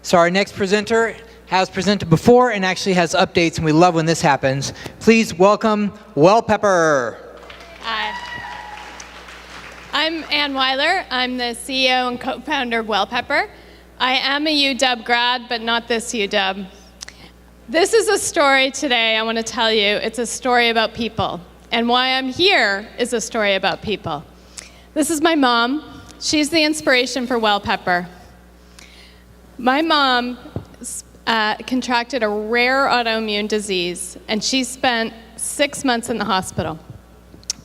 So our next presenter has presented before and actually has updates, and we love when this happens. Please welcome Wellpepper. Hi. I'm Ann Weiler. I'm the CEO and co-founder of Wellpepper. I am a UW grad, but not this UW. This is a story today I want to tell you. It's a story about people. And why I'm here is a story about people. This is my mom. She's the inspiration for Wellpepper. My mom contracted a rare autoimmune disease, and she spent 6 months in the hospital.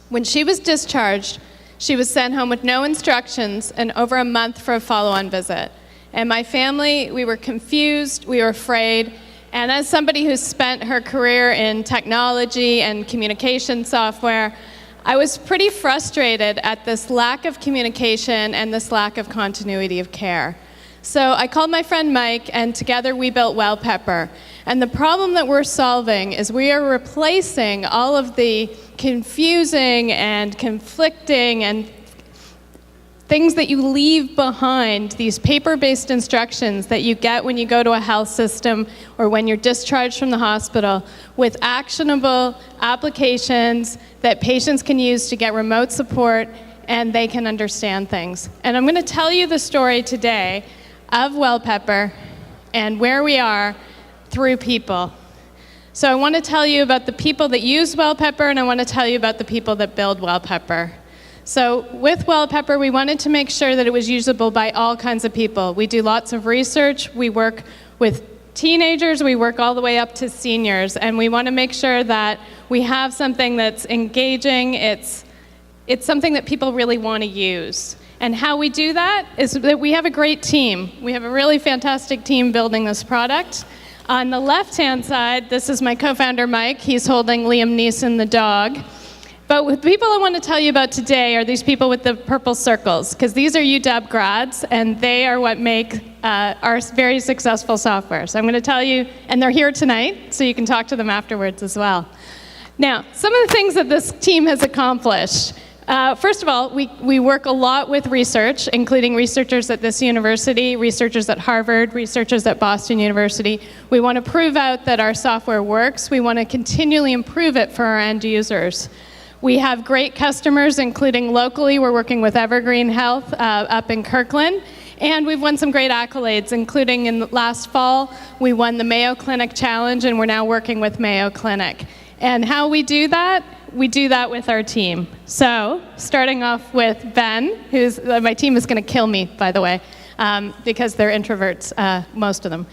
When she was discharged, she was sent home with no instructions and over a month for a follow-on visit. And my family, we were confused, we were afraid, and as somebody who's spent her career in technology and communication software, I was pretty frustrated at this lack of communication and this lack of continuity of care. So I called my friend Mike, and together we built Wellpepper. And the problem that we're solving is we are replacing all of the confusing and conflicting and things that you leave behind, these paper-based instructions that you get when you go to a health system or when you're discharged from the hospital, with actionable applications that patients can use to get remote support and they can understand things. And I'm going to tell you the story today of Wellpepper and where we are through people. So I want to tell you about the people that use Wellpepper, and I want to tell you about the people that build Wellpepper. So with Wellpepper, we wanted to make sure that it was usable by all kinds of people. We do lots of research. We work with teenagers. We work all the way up to seniors. And we want to make sure that we have something that's engaging. It's something that people really want to use. And how we do that is that we have a great team. We have a really fantastic team building this product. On the left-hand side, this is my co-founder, Mike. He's holding Liam Neeson, the dog. But the people I want to tell you about today are these people with the purple circles, because these are UW grads, and they are what make our very successful software. So I'm going to tell you, and they're here tonight, so you can talk to them afterwards as well. Now, some of the things that this team has accomplished. First of all, we work a lot with research, including researchers at this university, researchers at Harvard, researchers at Boston University. We want to prove out that our software works. We want to continually improve it for our end users. We have great customers, including locally. We're working with Evergreen Health up in Kirkland. And we've won some great accolades, including in last fall, we won the Mayo Clinic Challenge, and we're now working with Mayo Clinic. And how we do that? We do that with our team. So, starting off with Ben, who's, my team is going to kill me, by the way, because they're introverts, most of them.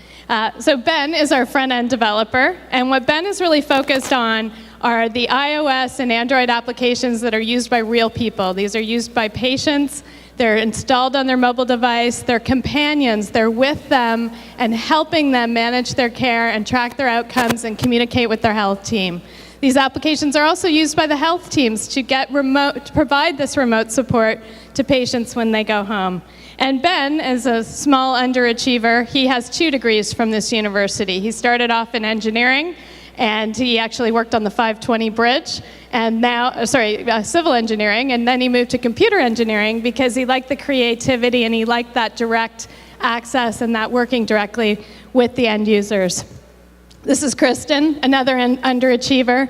So Ben is our front-end developer, and what Ben is really focused on are the iOS and Android applications that are used by real people. These are used by patients. They're installed on their mobile device. They're companions. They're with them and helping them manage their care and track their outcomes and communicate with their health team. These applications are also used by the health teams to provide this remote support to patients when they go home. And Ben is a small underachiever. He has 2 degrees from this university. He started off in engineering, and he actually worked on the 520 bridge, and now, civil engineering, and then he moved to computer engineering because he liked the creativity and he liked that direct access and that working directly with the end users. This is Kristen, another underachiever.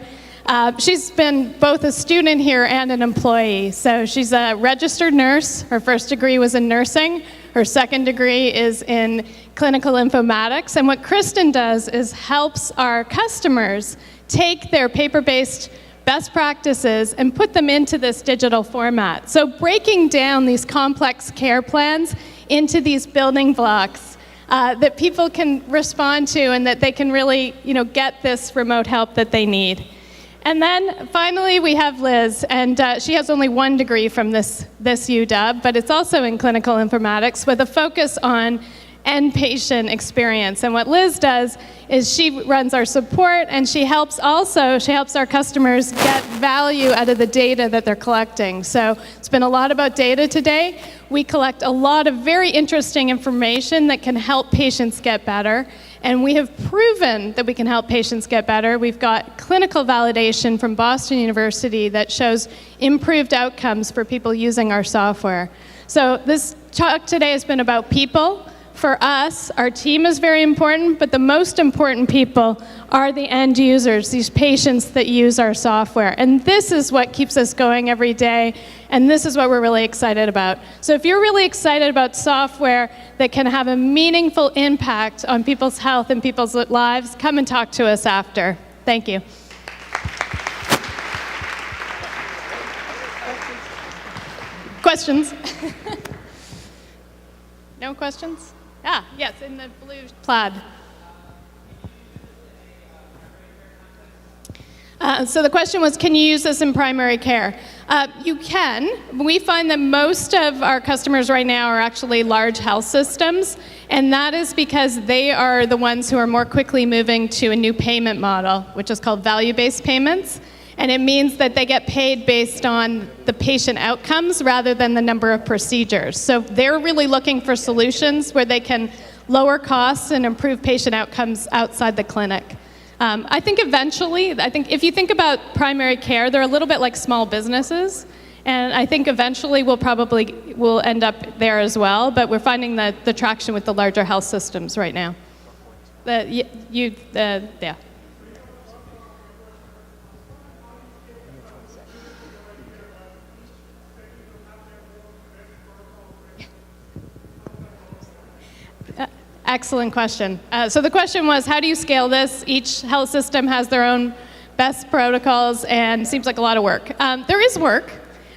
She's been both a student here and an employee. So she's a registered nurse. Her first degree was in nursing. Her second degree is in clinical informatics. And what Kristen does is helps our customers take their paper-based best practices and put them into this digital format. So breaking down these complex care plans into these building blocks that people can respond to and that they can really, get this remote help that they need. And then finally we have Liz, and she has only 1 degree from this UW, but it's also in clinical informatics with a focus on end patient experience. And what Liz does is she runs our support, and she helps our customers get value out of the data that they're collecting. So it's been a lot about data today. We collect a lot of very interesting information that can help patients get better. And we have proven that we can help patients get better. We've got clinical validation from Boston University that shows improved outcomes for people using our software. So this talk today has been about people, for us, our team is very important, but the most important people are the end users, these patients that use our software. And this is what keeps us going every day, and this is what we're really excited about. So if you're really excited about software that can have a meaningful impact on people's health and people's lives, come and talk to us after. Thank you. Questions? No questions? Ah, yes, in the blue plaid. So the question was, can you use this in primary care? You can. We find that most of our customers right now are actually large health systems, and that is because they are the ones who are more quickly moving to a new payment model, which is called value-based payments. And it means that they get paid based on the patient outcomes rather than the number of procedures. So they're really looking for solutions where they can lower costs and improve patient outcomes outside the clinic. I think eventually, if you think about primary care, they're a little bit like small businesses. And I think eventually we'll end up there as well, but we're finding that the traction with the larger health systems right now. Yeah. Excellent question. So the question was, how do you scale this? Each health system has their own best protocols, and seems like a lot of work. There is work.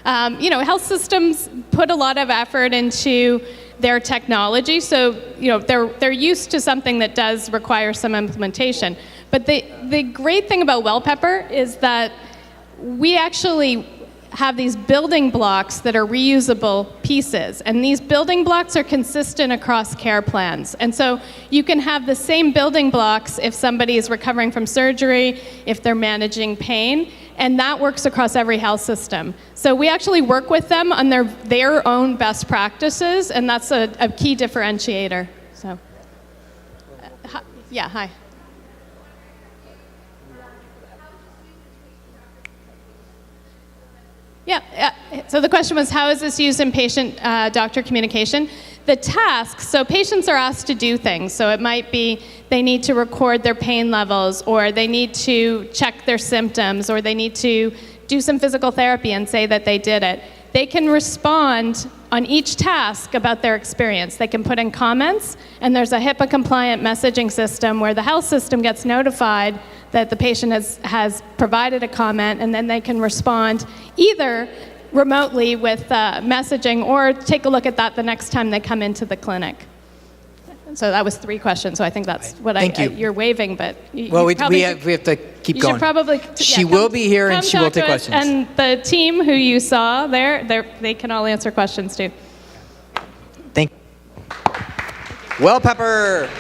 Health systems put a lot of effort into their technology, so they're used to something that does require some implementation. But the great thing about Wellpepper is that we actually have these building blocks that are reusable pieces. And these building blocks are consistent across care plans. And so you can have the same building blocks if somebody is recovering from surgery, if they're managing pain, and that works across every health system. So we actually work with them on their own best practices, and that's a key differentiator. So, yeah, hi. Yeah, so the question was, how is this used in patient-doctor communication? The tasks, so patients are asked to do things. So it might be they need to record their pain levels, or they need to check their symptoms, or they need to do some physical therapy and say that they did it. They can respond on each task about their experience. They can put in comments, and there's a HIPAA-compliant messaging system where the health system gets notified that the patient has provided a comment, and then they can respond either remotely with messaging or take a look at that the next time they come into the clinic. So that was 3 questions, so I think that's what you're waving, but we have to keep going. Should probably, she will be here and she will take questions. And the team who you saw there, they can all answer questions too. Thank you. Wellpepper.